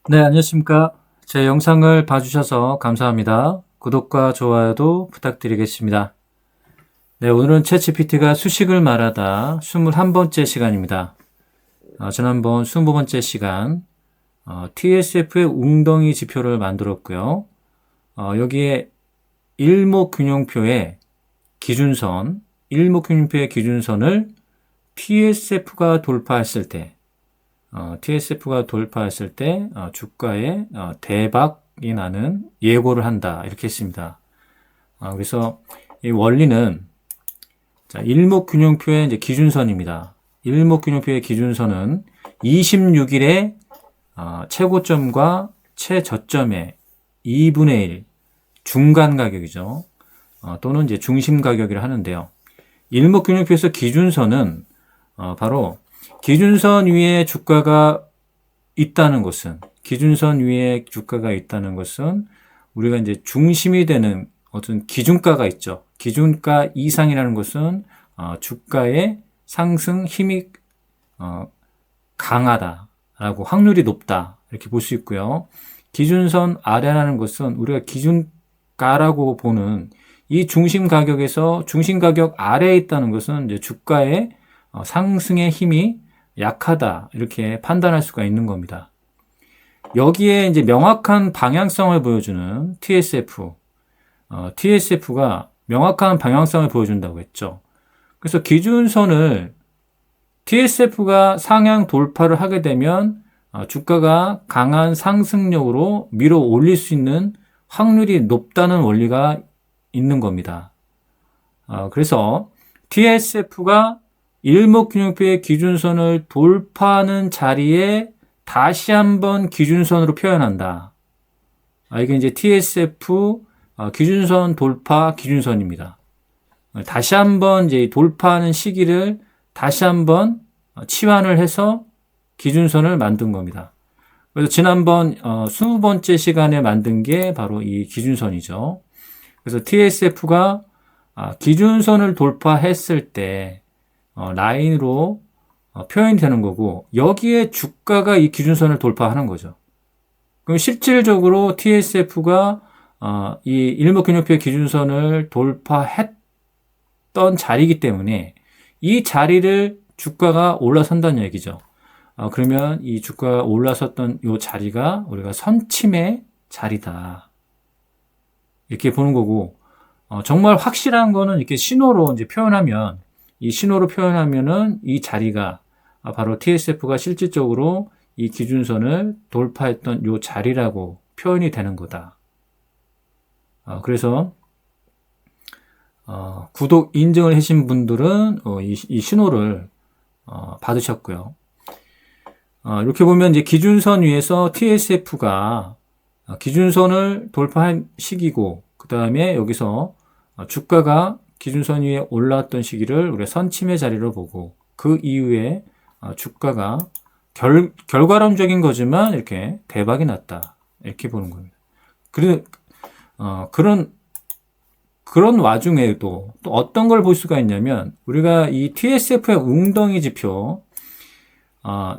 네, 안녕하십니까. 제 영상을 봐주셔서 감사합니다. 구독과 좋아요도 부탁드리겠습니다. 네, 오늘은 챗GPT가 수식을 말하다 21번째 시간입니다. 지난번 20번째 시간 TSF의 웅덩이 지표를 만들었고요. 여기에 일목균형표의 기준선을 TSF가 돌파했을 때 주가에 대박이 나는 예고를 한다. 이렇게 했습니다. 그래서 이 원리는 일목균형표의 이제 기준선입니다. 일목균형표의 기준선은 26일의 최고점과 최저점의 2분의 1 중간 가격이죠. 또는 이제 중심 가격이라 하는데요. 일목균형표에서 기준선은 바로 기준선 위에 주가가 있다는 것은 우리가 이제 중심이 되는 어떤 기준가가 있죠. 기준가 이상이라는 것은 주가의 상승 힘이 강하다라고 확률이 높다 이렇게 볼 수 있고요. 기준선 아래라는 것은 우리가 기준가라고 보는 이 중심 가격에서 중심 가격 아래에 있다는 것은 이제 주가의 상승의 힘이 약하다 이렇게 판단할 수가 있는 겁니다. 여기에 이제 명확한 방향성을 보여주는 TSF가 명확한 방향성을 보여준다고 했죠. 그래서 기준선을 TSF가 상향 돌파를 하게 되면 주가가 강한 상승력으로 밀어 올릴 수 있는 확률이 높다는 원리가 있는 겁니다. 그래서 TSF가 일목균형표의 기준선을 돌파하는 자리에 다시 한번 기준선으로 표현한다. 이게 이제 TSF 기준선 돌파 기준선입니다. 다시 한번 이제 돌파하는 시기를 다시 한번 치환을 해서 기준선을 만든 겁니다. 그래서 지난번 20번째 시간에 만든 게 바로 이 기준선이죠. 그래서 TSF가 기준선을 돌파했을 때 라인으로 표현이 되는 거고 여기에 주가가 이 기준선을 돌파하는 거죠. 그럼 실질적으로 TSF가 이 일목균형표의 기준선을 돌파했던 자리이기 때문에 이 자리를 주가가 올라선다는 얘기죠. 그러면 이 주가가 올라섰던 이 자리가 우리가 선침의 자리다. 이렇게 보는 거고 정말 확실한 거는 이렇게 신호로 이제 표현하면 이 자리가 바로 TSF가 실질적으로 이 기준선을 돌파했던 이 자리라고 표현이 되는 거다. 그래서 구독 인증을 하신 분들은 이 신호를 받으셨고요. 이렇게 보면 이제 기준선 위에서 TSF가 기준선을 돌파한 시기고 그 다음에 여기서 주가가 기준선 위에 올라왔던 시기를 우리가 선침의 자리로 보고 그 이후에 주가가 결과론적인 거지만 이렇게 대박이 났다 이렇게 보는 겁니다. 그런 와중에도 또 어떤 걸 볼 수가 있냐면 우리가 이 TSF의 웅덩이 지표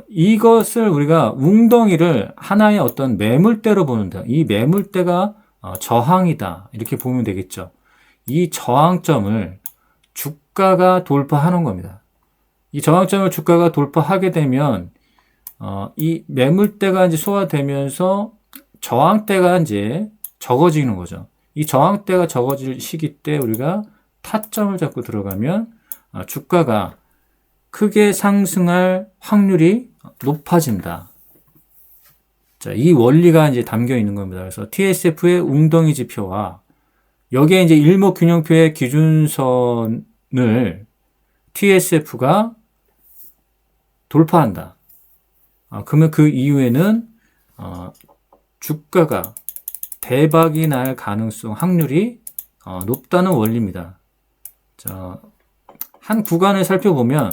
이것을 우리가 웅덩이를 하나의 어떤 매물대로 보는다. 이 매물대가 저항이다 이렇게 보면 되겠죠. 이 저항점을 주가가 돌파하는 겁니다. 이 저항점을 주가가 돌파하게 되면 이 매물대가 이제 소화되면서 저항대가 이제 적어지는 거죠. 이 저항대가 적어질 시기 때 우리가 타점을 잡고 들어가면 주가가 크게 상승할 확률이 높아진다. 자, 이 원리가 이제 담겨 있는 겁니다. 그래서 TSF의 웅덩이 지표와 여기에 이제 일목균형표의 기준선을 TSF가 돌파한다. 그러면 그 이후에는 주가가 대박이 날 가능성 확률이 높다는 원리입니다. 자, 한 구간을 살펴보면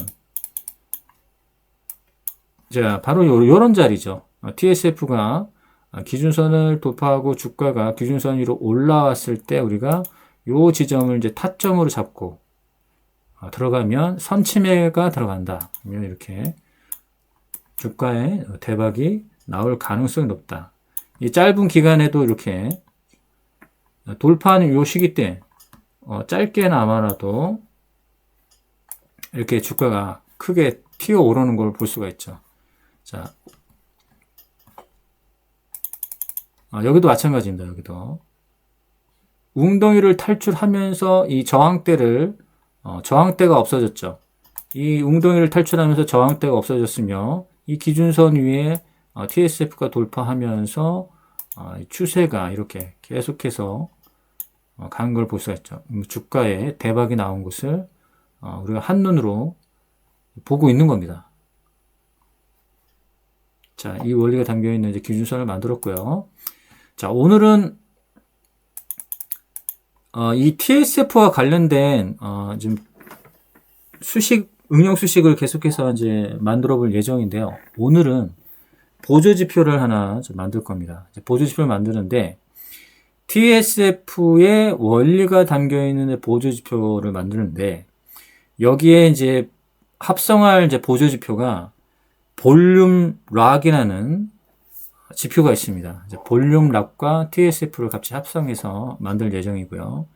자, 바로 요런 자리죠. TSF가 기준선을 돌파하고 주가가 기준선 위로 올라왔을 때 우리가 요 지점을 이제 타점으로 잡고 들어가면 선침해가 들어간다. 그러면 이렇게 주가에 대박이 나올 가능성이 높다. 이 짧은 기간에도 이렇게 돌파하는 요 시기 때 짧게나마라도 이렇게 주가가 크게 튀어 오르는 걸 볼 수가 있죠. 자, 여기도 마찬가지입니다. 여기도 웅덩이를 탈출하면서 이 저항대가 없어졌죠. 이 웅덩이를 탈출하면서 저항대가 없어졌으며 이 기준선 위에 TSF가 돌파하면서 추세가 이렇게 계속해서 간 걸 볼 수가 있죠. 주가에 대박이 나온 것을 우리가 한눈으로 보고 있는 겁니다. 자, 이 원리가 담겨있는 이제 기준선을 만들었고요. 자, 오늘은 이 TSF와 관련된 지금 응용 수식을 계속해서 이제 만들어 볼 예정인데요. 오늘은 보조지표를 하나 좀 만들 겁니다. 보조지표를 만드는데 TSF의 원리가 담겨 있는 보조지표를 만드는데 여기에 이제 합성할 이제 보조지표가 볼륨 락이라는 지표가 있습니다. 볼륨 락과 TSF를 같이 합성해서 만들 예정이고요.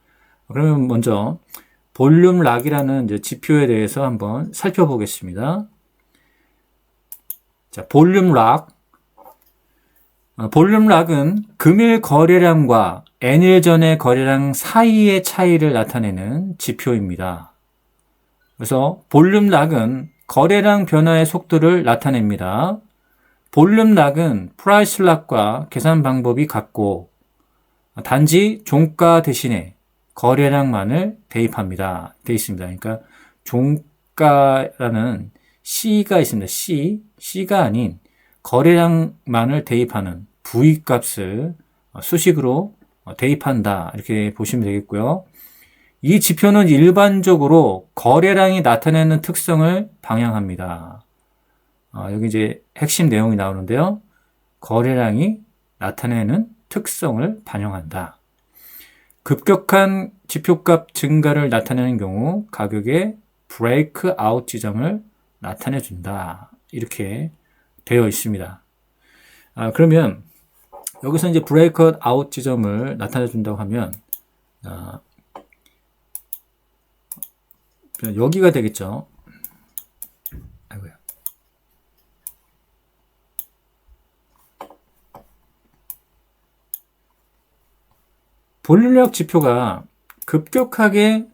그러면 먼저 볼륨 락이라는 이제 지표에 대해서 한번 살펴보겠습니다. 자, 볼륨 락. 볼륨 락은 금일 거래량과 N일 전의 거래량 사이의 차이를 나타내는 지표입니다. 그래서 볼륨 락은 거래량 변화의 속도를 나타냅니다. 볼륨 락은 프라이스 락과 계산 방법이 같고 단지 종가 대신에 거래량만을 대입합니다. 되어 있습니다. 그러니까 종가라는 C가 있습니다. C가 아닌 거래량만을 대입하는 V 값을 수식으로 대입한다. 이렇게 보시면 되겠고요. 이 지표는 일반적으로 거래량이 나타내는 특성을 방향합니다. 여기 이제 핵심 내용이 나오는데요. 거래량이 나타내는 특성을 반영한다. 급격한 지표값 증가를 나타내는 경우 가격의 브레이크 아웃 지점을 나타내 준다. 이렇게 되어 있습니다. 그러면 여기서 이제 브레이크 아웃 지점을 나타내 준다고 하면 여기가 되겠죠. 아이고야. 볼륨력 지표가 급격하게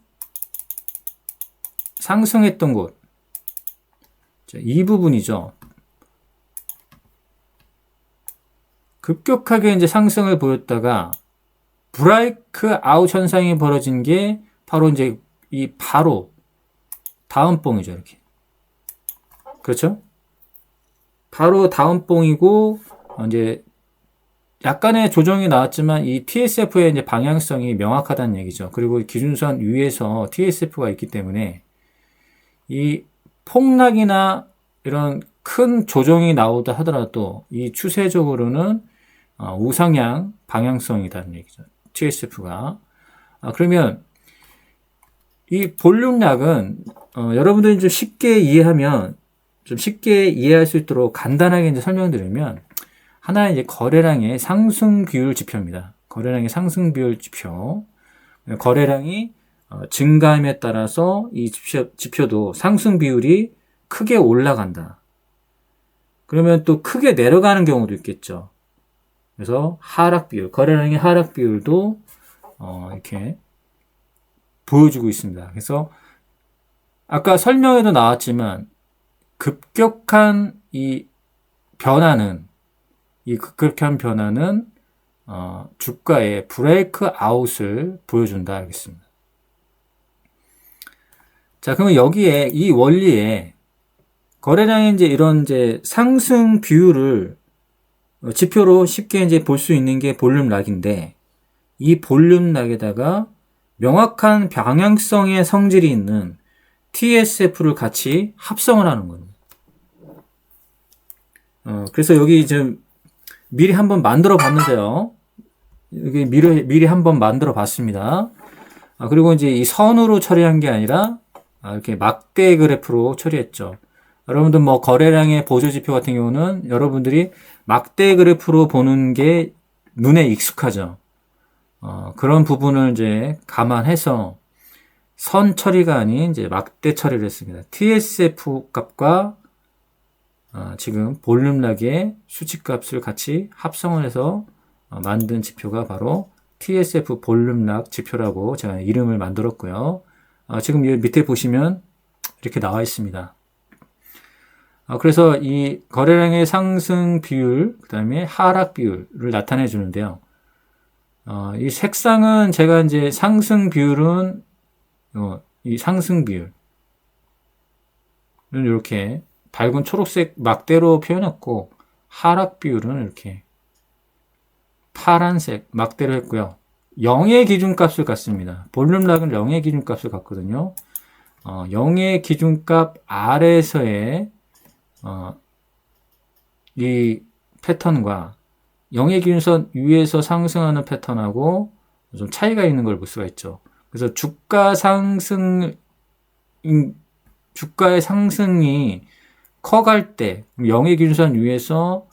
상승했던 곳, 이 부분이죠. 급격하게 이제 상승을 보였다가 브레이크 아웃 현상이 벌어진 게 바로 이제 바로 다음 봉이죠. 이렇게. 그렇죠? 바로 다음 봉이고 이제 약간의 조정이 나왔지만 이 TSF의 이제 방향성이 명확하다는 얘기죠. 그리고 기준선 위에서 TSF가 있기 때문에 이 폭락이나 이런 큰 조정이 나오다 하더라도 이 추세적으로는 우상향 방향성이라는 얘기죠. TSF가. 그러면 이 볼륨락은 여러분들이 좀 쉽게 이해하면 좀 쉽게 이해할 수 있도록 간단하게 이제 설명드리면 하나의 이제 거래량의 상승 비율 지표입니다. 거래량의 상승 비율 지표. 거래량이 증가함에 따라서 이 지표도 상승 비율이 크게 올라간다. 그러면 또 크게 내려가는 경우도 있겠죠. 그래서 하락 비율, 거래량의 하락 비율도 이렇게 보여주고 있습니다. 그래서 아까 설명에도 나왔지만 급격한 이 급격한 변화는 주가의 브레이크 아웃을 보여준다 하겠습니다. 자, 그러면 여기에 이 원리에 거래량의 이제 이런 이제 상승 비율을 지표로 쉽게 이제 볼 수 있는 게 볼륨 락인데 이 볼륨 락에다가 명확한 방향성의 성질이 있는 TSF를 같이 합성을 하는 겁니다. 그래서 여기 지금 미리 한번 만들어 봤는데요. 여기 미리 한번 만들어 봤습니다. 그리고 이제 이 선으로 처리한 게 아니라 이렇게 막대 그래프로 처리했죠. 여러분들 뭐 거래량의 보조지표 같은 경우는 여러분들이 막대 그래프로 보는 게 눈에 익숙하죠. 그런 부분을 이제 감안해서 선 처리가 아닌 이제 막대 처리를 했습니다. TSF 값과 지금 볼륨락의 수치값을 같이 합성을 해서 만든 지표가 바로 TSF 볼륨락 지표라고 제가 이름을 만들었고요. 지금 이 밑에 보시면 이렇게 나와 있습니다. 그래서 이 거래량의 상승 비율, 그 다음에 하락 비율을 나타내 주는데요. 이 색상은 제가 이제 상승 비율은 이 상승 비율은 이렇게 밝은 초록색 막대로 표현했고, 하락 비율은 이렇게 파란색 막대로 했고요. 0의 기준값을 갖습니다. 볼륨락은 0의 기준값을 갖거든요. 0의 기준값 아래에서의 이 패턴과 0의 기준선 위에서 상승하는 패턴하고 좀 차이가 있는 걸 볼 수가 있죠. 그래서 주가의 상승이 커갈 때 0의 기준선 위에서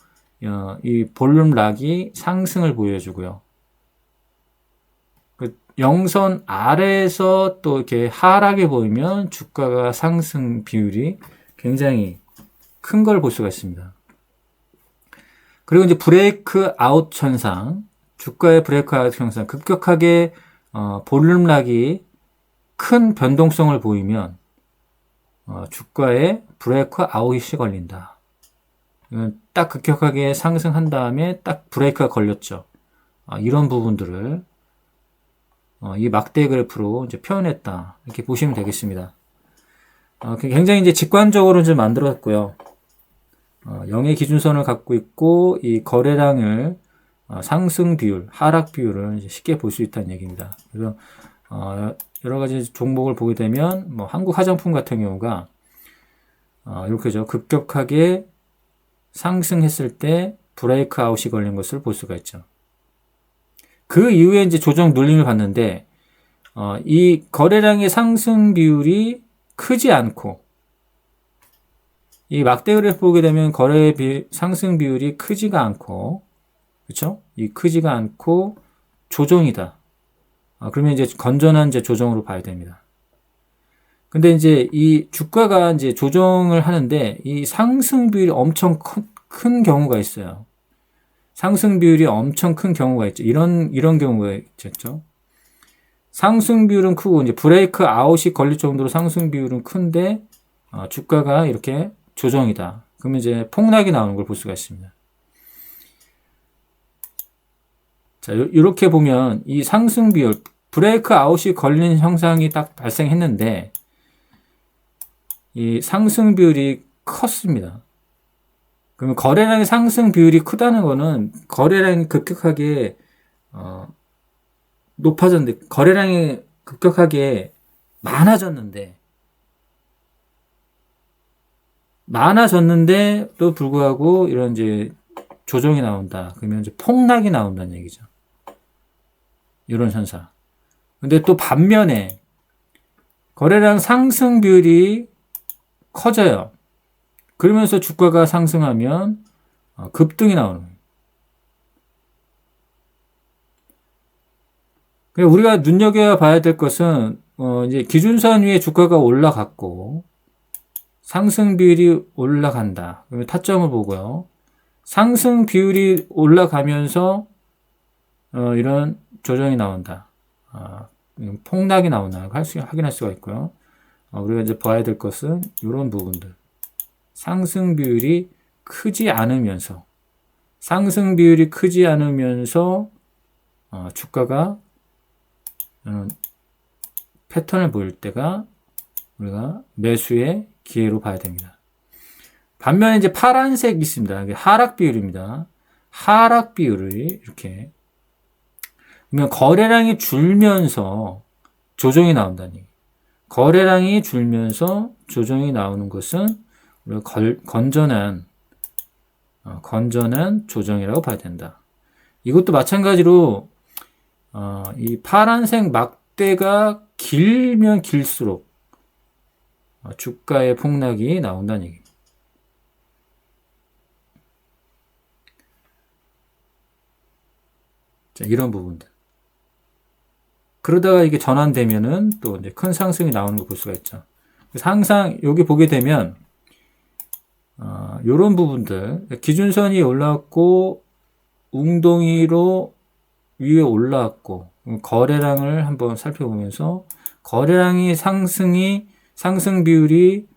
이 볼륨락이 상승을 보여주고요. 0선 아래에서 또 이렇게 하락이 보이면 주가가 상승 비율이 굉장히 큰 걸 볼 수가 있습니다. 그리고 이제 브레이크 아웃 현상, 주가의 브레이크 아웃 현상, 급격하게 볼륨락이 큰 변동성을 보이면 주가에 브레이크 아웃이 걸린다. 이건 딱 급격하게 상승한 다음에 딱 브레이크가 걸렸죠. 이런 부분들을 이 막대 그래프로 이제 표현했다. 이렇게 보시면 되겠습니다. 굉장히 이제 직관적으로 좀 만들었고요. 0의 기준선을 갖고 있고, 이 거래량을 상승 비율, 하락 비율을 이제 쉽게 볼 수 있다는 얘기입니다. 그래서 여러 가지 종목을 보게 되면, 뭐 한국 화장품 같은 경우가 이렇게죠. 급격하게 상승했을 때 브레이크 아웃이 걸린 것을 볼 수가 있죠. 그 이후에 이제 조정 눌림을 받는데, 이 거래량의 상승 비율이 크지 않고, 이 막대 그래프 보게 되면 상승 비율이 크지가 않고, 그렇죠? 이 크지가 않고 조정이다. 그러면 이제 건전한 이제 조정으로 봐야 됩니다. 근데 이제 이 주가가 이제 조정을 하는데 이 상승 비율이 엄청 큰 경우가 있어요. 상승 비율이 엄청 큰 경우가 있죠. 이런 경우가 있죠. 상승 비율은 크고 이제 브레이크 아웃이 걸릴 정도로 상승 비율은 큰데 주가가 이렇게 조정이다. 그러면 이제 폭락이 나오는 걸 볼 수가 있습니다. 자, 이렇게 보면 이 상승 비율, 브레이크 아웃이 걸린 현상이 딱 발생했는데 이 상승 비율이 컸습니다. 그러면 거래량의 상승 비율이 크다는 거는 거래량이 급격하게 높아졌는데, 거래량이 급격하게 많아졌는데도 불구하고 이런 이제 조정이 나온다. 그러면 이제 폭락이 나온다는 얘기죠. 이런 현상. 근데 또 반면에 거래량 상승 비율이 커져요. 그러면서 주가가 상승하면 급등이 나오는 거예요. 그러니까 우리가 눈여겨봐야 될 것은 이제 기준선 위에 주가가 올라갔고 상승 비율이 올라간다. 그러면 타점을 보고요. 상승 비율이 올라가면서 이런 조정이 나온다. 폭락이 나온다. 확인할 수가 있고요. 우리가 이제 봐야 될 것은 이런 부분들. 상승 비율이 크지 않으면서 주가가 패턴을 보일 때가 우리가 매수의 기회로 봐야 됩니다. 반면에 이제 파란색이 있습니다. 이게 하락 비율입니다. 하락 비율이 이렇게, 그러면 거래량이 줄면서 조정이 나온다는 얘기. 거래량이 줄면서 조정이 나오는 것은 우리가 건전한 조정이라고 봐야 된다. 이것도 마찬가지로 이 파란색 막대가 길면 길수록 주가의 폭락이 나온다는 얘기입니다. 자, 이런 부분들. 그러다가 이게 전환되면은 또 이제 큰 상승이 나오는 거 볼 수가 있죠. 그래서 항상 여기 보게 되면 이런 부분들 기준선이 올라왔고 웅덩이로 위에 올라왔고 거래량을 한번 살펴보면서 거래량이 상승 비율이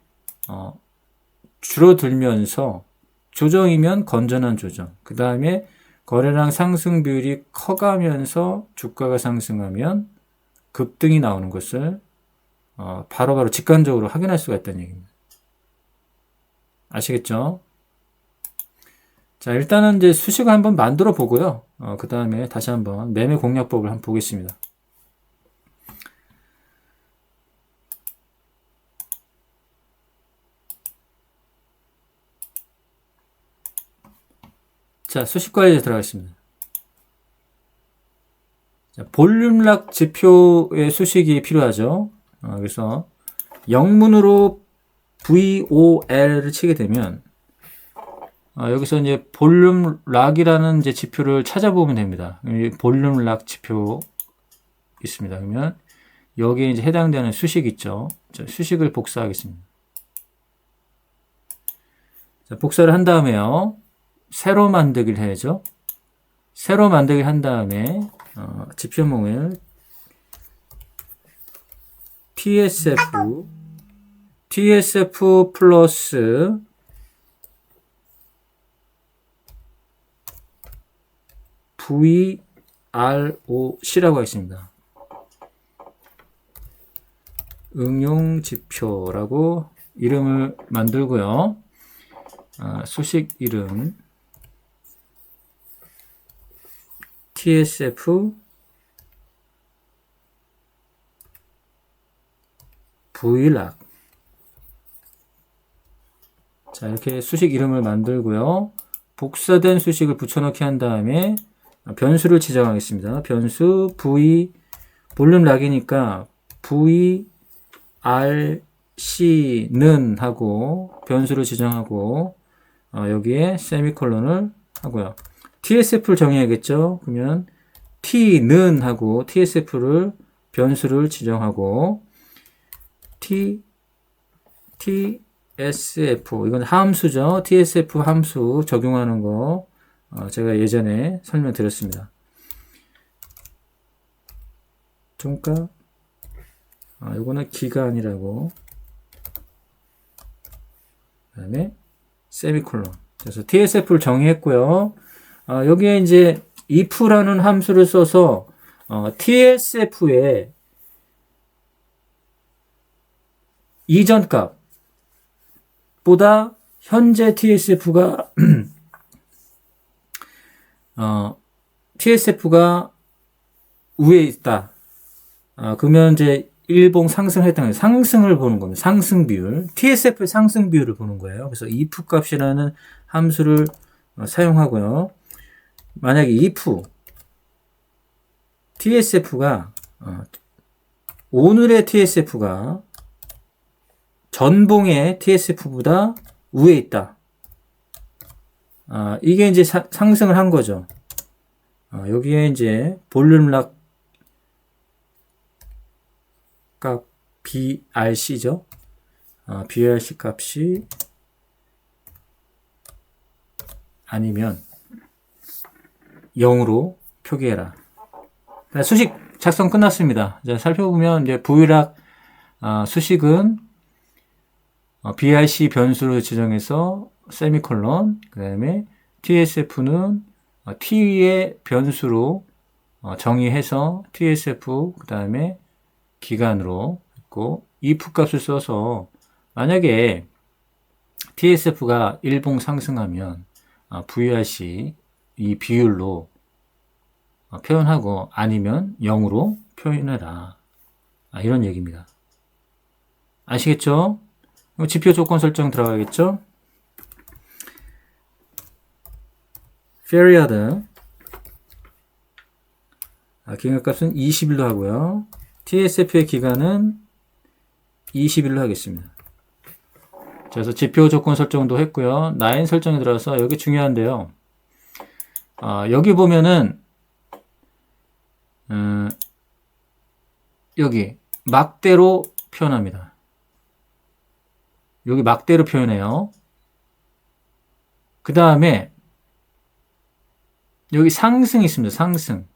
줄어들면서 조정이면 건전한 조정. 그 다음에 거래량 상승 비율이 커가면서 주가가 상승하면 급등이 나오는 것을 바로바로 직관적으로 확인할 수가 있다는 얘기입니다. 아시겠죠? 자, 일단은 이제 수식을 한번 만들어 보고요. 그 다음에 다시 한번 매매 공략법을 한번 보겠습니다. 자, 수식 관리에 들어가겠습니다. 자, 볼륨락 지표의 수식이 필요하죠. 그래서 영문으로 VOL을 치게 되면 여기서 이제 볼륨락이라는 이제 지표를 찾아보면 됩니다. 볼륨락 지표 있습니다. 그러면 여기에 이제 해당되는 수식 있죠. 자, 수식을 복사하겠습니다. 자, 복사를 한 다음에요. 새로 만들기를 해야죠. 새로 만들기 한 다음에 지표명을 TSF 플러스 VROC라고 하겠습니다. 응용 지표라고 이름을 만들고요. 수식 이름 TSF V락. 자, 이렇게 수식 이름을 만들고요. 복사된 수식을 붙여넣기 한 다음에 변수를 지정하겠습니다. 변수 V 볼륨락이니까 VRC는 하고 변수를 지정하고 여기에 세미콜론을 하고요. TSF를 정해야겠죠. 그러면 T는 하고 TSF를 변수를 지정하고 TSF 이건 함수죠. TSF 함수 적용하는 거 제가 예전에 설명드렸습니다. 종가 이거는 기간이라고 그 다음에 세미콜론. 그래서 TSF를 정의했고요. 여기에 이제 if라는 함수를 써서 TSF의 이전 값보다 현재 TSF가 TSF가 위에 있다. 그러면 이제 일봉 상승했다는 상승을 보는 겁니다. 상승 비율. TSF의 상승 비율을 보는 거예요. 그래서 if 값이라는 함수를 사용하고요. 만약에 if TSF가 오늘의 TSF가 전봉의 TSF보다 위에 있다. 이게 이제 상승을 한 거죠. 여기에 이제 볼륨락 값 BRC죠. BRC 값이 아니면 0으로 표기해라. 수식 작성 끝났습니다. 이제 살펴보면 이제 V락 수식은 BRC 변수로 지정해서 세미콜론, 그 다음에 TSF는 T의 변수로 정의해서 TSF, 그 다음에 기간으로 있고, if 값을 써서 만약에 TSF가 일봉 상승하면 VRC 이 비율로 표현하고 아니면 0으로 표현해라. 이런 얘기입니다. 아시겠죠? 지표 조건 설정 들어가겠죠? period 기간값은 20일로 하고요. TSF의 기간은 20일로 하겠습니다. 그래서 지표 조건 설정도 했고요. 라인 설정에 들어가서 여기 중요한데요. 여기 보면은 여기 막대로 표현합니다. 여기 막대로 표현해요. 그 다음에 여기 상승이 있습니다. 상승.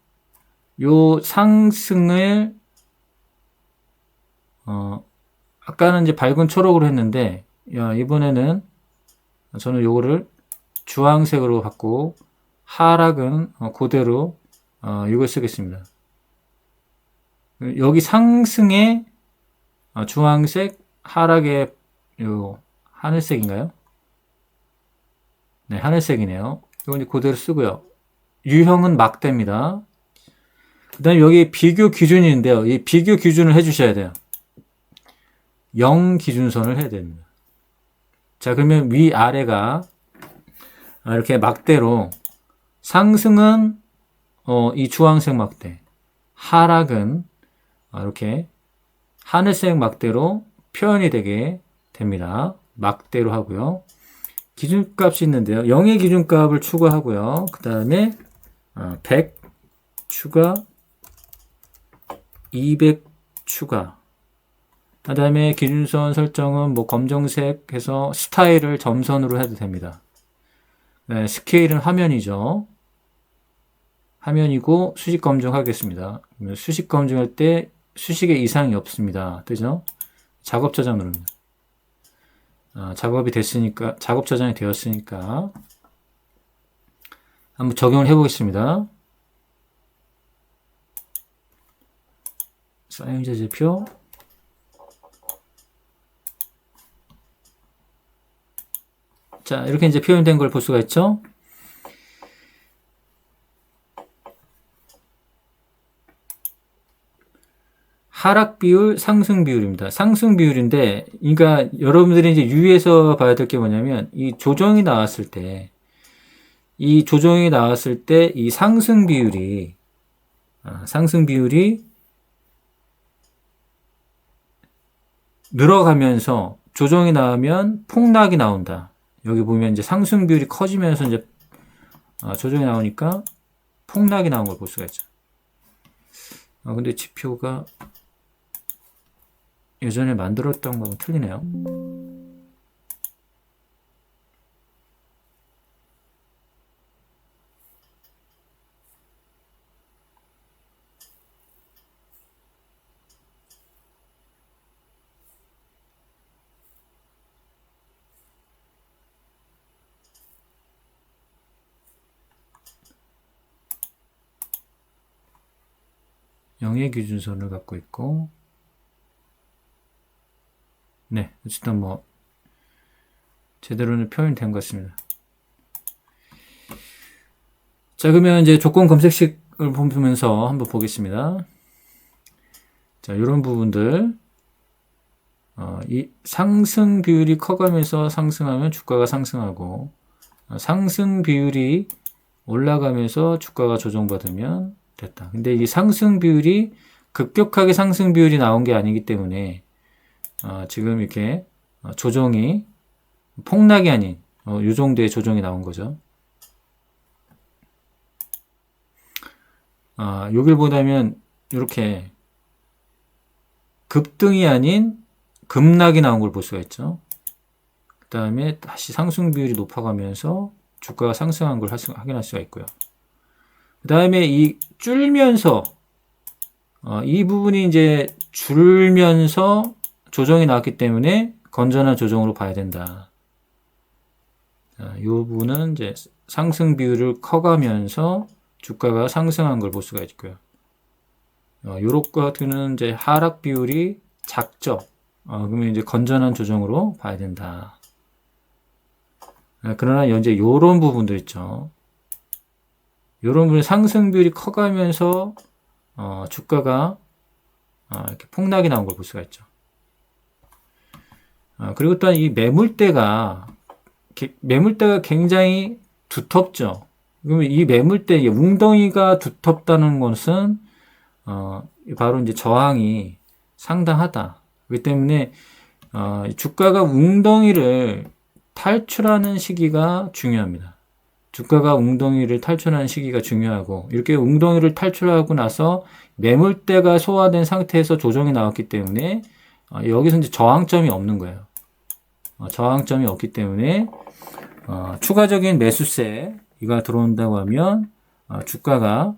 요 상승을 아까는 이제 밝은 초록으로 했는데 이번에는 저는 요거를 주황색으로 갖고 하락은 그대로 이걸 쓰겠습니다. 여기 상승에 주황색, 하락에 요 하늘색인가요? 네, 하늘색이네요. 이거 이제 그대로 쓰고요. 유형은 막대입니다. 그 다음에 여기 비교 기준인데요. 이 비교 기준을 해주셔야 돼요. 0 기준선을 해야 됩니다. 자, 그러면 위아래가 이렇게 막대로 상승은 이 주황색 막대, 하락은 이렇게 하늘색 막대로 표현이 되게 됩니다. 막대로 하고요. 기준값이 있는데요. 0의 기준값을 추가하고요. 그 다음에 100 추가, 200 추가. 그 다음에 기준선 설정은 뭐 검정색 해서 스타일을 점선으로 해도 됩니다. 네, 스케일은 화면이죠. 화면이고 수식 검증하겠습니다. 수식 검증할 때 수식에 이상이 없습니다. 그죠? 작업 저장 누릅니다. 작업이 됐으니까, 작업 저장이 되었으니까 한번 적용을 해보겠습니다. 사용자 제표. 자, 이렇게 이제 표현된 걸 볼 수가 있죠? 하락 비율, 상승 비율입니다. 상승 비율인데, 그러니까 여러분들이 이제 유의해서 봐야 될 게 뭐냐면, 이 조정이 나왔을 때, 이 상승 비율이 늘어가면서 조정이 나오면 폭락이 나온다. 여기 보면 이제 상승 비율이 커지면서 이제 조정이 나오니까 폭락이 나온 걸 볼 수가 있죠. 근데 지표가 예전에 만들었던 거하고 틀리네요. 영의 기준선을 갖고 있고, 네, 어쨌든 뭐 제대로는 표현된 것 같습니다. 자, 그러면 이제 조건 검색식을 보면서 한번 보겠습니다. 자, 이런 부분들, 이 상승 비율이 커가면서 상승하면 주가가 상승하고, 상승 비율이 올라가면서 주가가 조정받으면 됐다. 근데 이 상승 비율이 급격하게 상승 비율이 나온 게 아니기 때문에 지금 이렇게 조정이 폭락이 아닌 이 정도의 조정이 나온 거죠. 여길 보다면 이렇게 급등이 아닌 급락이 나온 걸 볼 수가 있죠. 그 다음에 다시 상승 비율이 높아가면서 주가가 상승한 걸 확인할 수가 있고요. 그 다음에 이 줄면서 이 부분이 이제 줄면서 조정이 나왔기 때문에 건전한 조정으로 봐야 된다. 이 부분은 이제 상승 비율을 커가면서 주가가 상승한 걸 볼 수가 있고요. 요렇게 같은 이제 하락 비율이 작죠. 그러면 이제 건전한 조정으로 봐야 된다. 그러나 이제 요런 부분들 있죠. 요런 부분 상승 비율이 커가면서 주가가 이렇게 폭락이 나온 걸 볼 수가 있죠. 그리고 또한 이 매물대가 굉장히 두텁죠. 그러면 이 매물대, 웅덩이가 두텁다는 것은 바로 이제 저항이 상당하다. 그렇기 때문에 주가가 웅덩이를 탈출하는 시기가 중요합니다. 주가가 웅덩이를 탈출하는 시기가 중요하고, 이렇게 웅덩이를 탈출하고 나서 매물대가 소화된 상태에서 조정이 나왔기 때문에 여기서 이제 저항점이 없는 거예요. 저항점이 없기 때문에 추가적인 매수세가 들어온다고 하면 주가가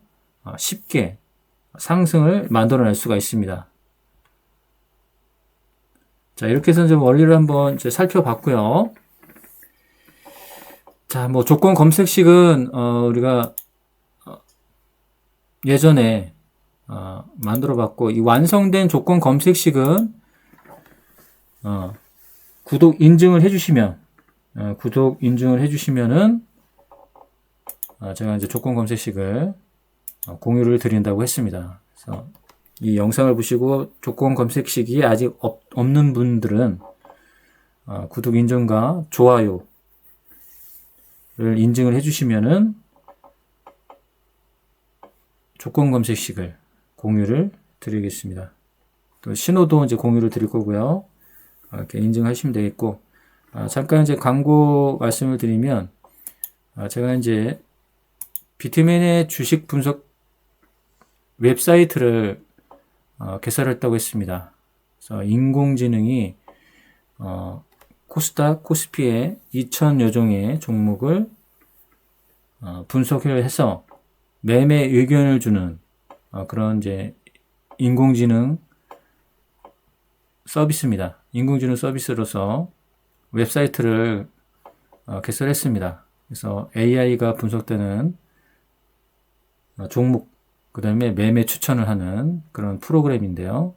쉽게 상승을 만들어낼 수가 있습니다. 자, 이렇게 해서 좀 원리를 한번 이제 살펴봤고요. 자, 뭐 조건 검색식은 우리가 예전에 만들어봤고, 이 완성된 조건 검색식은 구독 인증을 해주시면 제가 이제 조건 검색식을 공유를 드린다고 했습니다. 그래서 이 영상을 보시고 조건 검색식이 아직 없는 분들은 구독 인증과 좋아요를 인증을 해주시면은 조건 검색식을 공유를 드리겠습니다. 또 신호도 이제 공유를 드릴 거고요. 이렇게 인증하시면 되겠고, 잠깐 이제 광고 말씀을 드리면, 제가 이제 비트맨의 주식 분석 웹사이트를 개설했다고 했습니다. 그래서 인공지능이 코스닥, 코스피의 2000여 종의 종목을 분석을 해서 매매 의견을 주는 그런 이제 인공지능 서비스입니다. 인공지능 서비스로서 웹사이트를 개설했습니다. 그래서 AI가 분석되는 종목, 그 다음에 매매 추천을 하는 그런 프로그램인데요.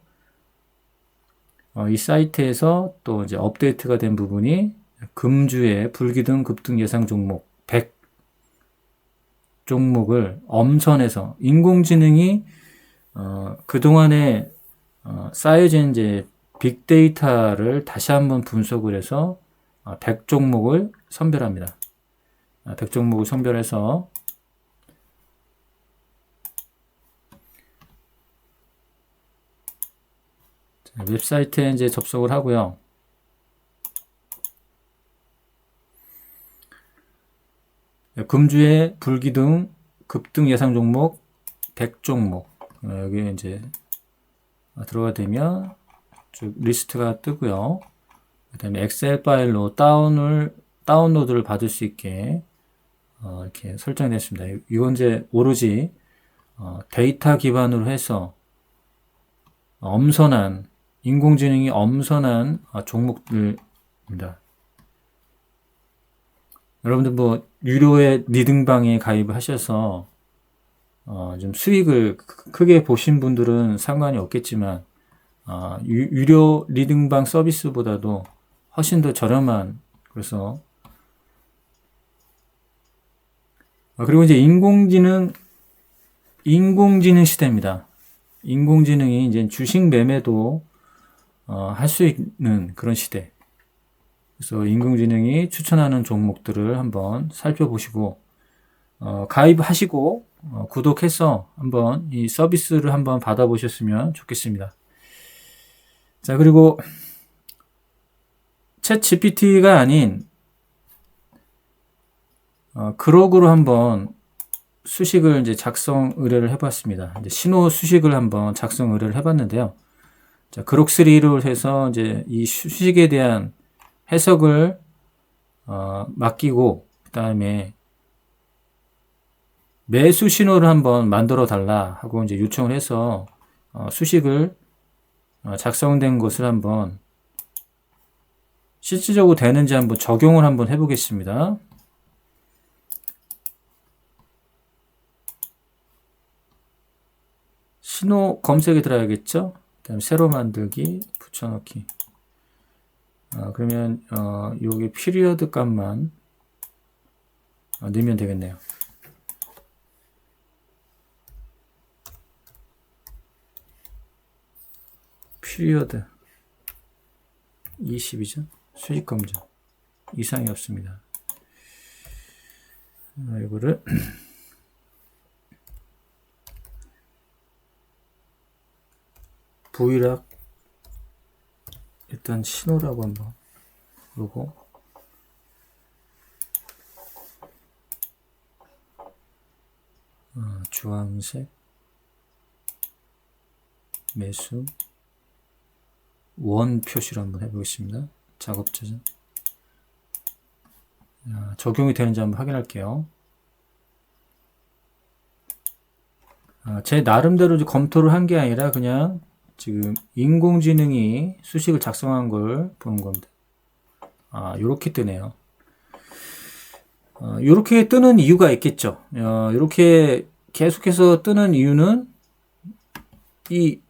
이 사이트에서 또 이제 업데이트가 된 부분이 금주의 불기둥 급등 예상 종목 100 종목을 엄선해서 인공지능이 그동안에 쌓여진 이제 빅데이터를 다시 한번 분석을 해서 100 종목을 선별합니다. 100 종목을 선별해서 웹사이트에 이제 접속을 하고요. 금주의 불기둥 급등 예상 종목 100 종목, 여기 이제 들어가 되면 쭉 리스트가 뜨고요. 그 다음에 엑셀 파일로 다운로드를 받을 수 있게 이렇게 설정이 됐습니다. 이건 이제 오로지 데이터 기반으로 해서 인공지능이 엄선한 종목들입니다. 여러분들 뭐 유료의 리딩방에 가입을 하셔서 좀 수익을 크게 보신 분들은 상관이 없겠지만 유료 리딩방 서비스보다도 훨씬 더 저렴한, 그래서 그리고 이제 인공지능 시대입니다. 인공지능이 이제 주식 매매도 할 수 있는 그런 시대. 그래서 인공지능이 추천하는 종목들을 한번 살펴보시고 가입하시고 구독해서 한번 이 서비스를 한번 받아보셨으면 좋겠습니다. 자, 그리고 챗 GPT가 아닌 그록으로 한번 수식을 이제 작성 의뢰를 해봤습니다. 이제 신호 수식을 한번 작성 의뢰를 해봤는데요. 자, 그록3로 해서 이제 이 수식에 대한 해석을 맡기고, 그 다음에 매수 신호를 한번 만들어 달라 하고 이제 요청을 해서 수식을 작성된 것을 한번 실질적으로 되는지 한번 적용을 한번 해보겠습니다. 신호 검색에 들어야겠죠? 그다음에 새로 만들기, 붙여넣기. 그러면 여기 피리어드 값만 넣으면 되겠네요. 피리어드 20이죠. 수익 검증 이상이 없습니다. 이거를 부위락 일단 신호라고 한번 그러고 주황색, 매수, 원 표시를 한번 해보겠습니다. 작업 저장. 적용이 되는지 한번 확인할게요. 제 나름대로 검토를 한 게 아니라 그냥 지금 인공지능이 수식을 작성한 걸 보는 겁니다. 요렇게 뜨네요. 요렇게 뜨는 이유가 있겠죠. 요렇게 계속해서 뜨는 이유는 이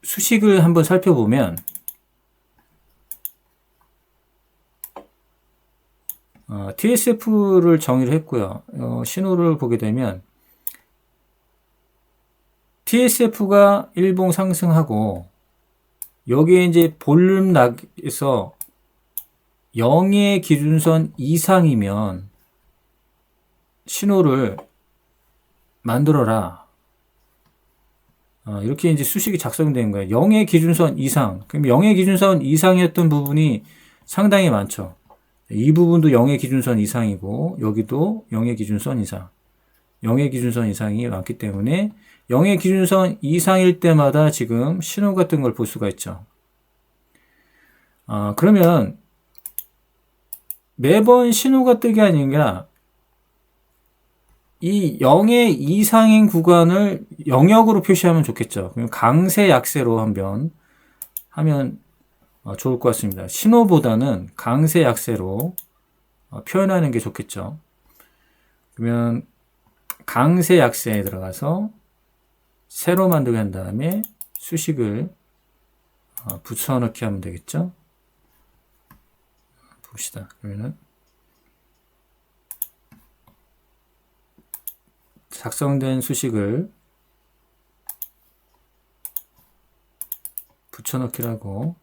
수식을 한번 살펴보면 TSF를 정의를 했고요. 신호를 보게 되면 TSF가 일봉 상승하고 여기에 이제 볼륨락에서 0의 기준선 이상이면 신호를 만들어라. 이렇게 이제 수식이 작성된 거예요. 0의 기준선 이상. 그럼 0의 기준선 이상이었던 부분이 상당히 많죠. 이 부분도 0의 기준선 이상이고 여기도 0의 기준선 이상. 0의 기준선 이상이 많기 때문에 0의 기준선 이상일 때마다 지금 신호 같은 걸 볼 수가 있죠. 그러면 매번 신호가 뜨게 아니라 이 0의 이상인 구간을 영역으로 표시하면 좋겠죠. 그럼 강세, 약세로 한번 하면 좋을 것 같습니다. 신호보다는 강세, 약세로 표현하는 게 좋겠죠. 그러면 강세, 약세에 들어가서 세로 만들게 한 다음에 수식을 붙여넣기 하면 되겠죠. 봅시다. 그러면은 작성된 수식을 붙여넣기라고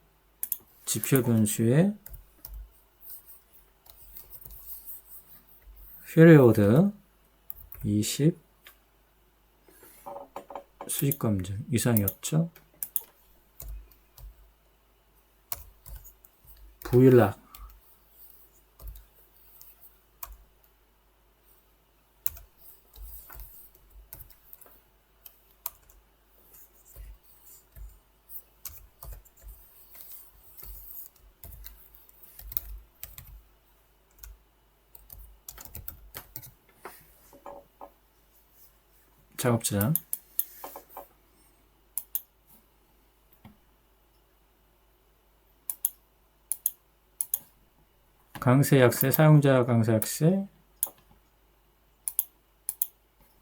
지표 변수에 period 20 수식 검증 이상이었죠. V락 작업장 강세, 약세, 사용자 강세, 약세.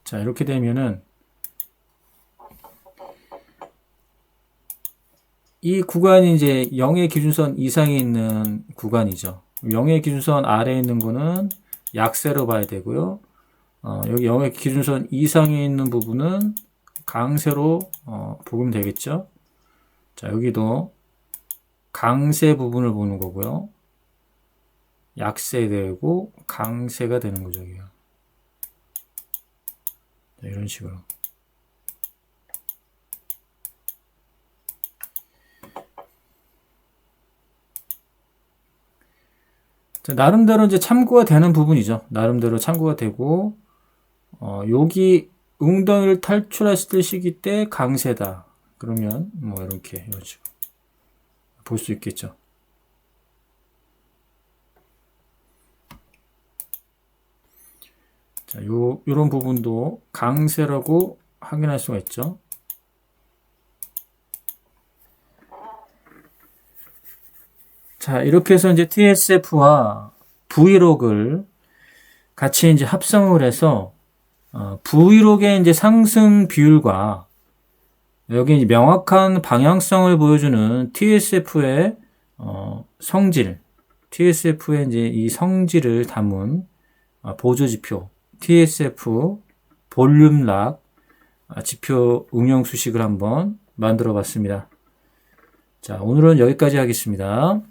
자, 이렇게 되면은 이 구간이 이제 0의 기준선 이상에 있는 구간이죠. 0의 기준선 아래에 있는 거는 약세로 봐야 되고요. 여기 0의 기준선 이상에 있는 부분은 강세로 보면 되겠죠. 자, 여기도 강세 부분을 보는 거고요. 약세 되고 강세가 되는 거죠. 여기가. 자, 이런 식으로. 자, 나름대로 이제 참고가 되는 부분이죠. 나름대로 참고가 되고 여기 웅덩이를 탈출했을 때 시기 때 강세다. 그러면 뭐 이렇게 이런 식으로 볼 수 있겠죠. 자, 요런 부분도 강세라고 확인할 수가 있죠. 자, 이렇게 해서 이제 TSF와 V록을 같이 이제 합성을 해서 V록의 이제 상승 비율과 여기 이제 명확한 방향성을 보여주는 TSF의 성질, TSF의 이제 이 성질을 담은 보조지표, TSF 볼륨락 지표 응용 수식을 한번 만들어 봤습니다. 자, 오늘은 여기까지 하겠습니다.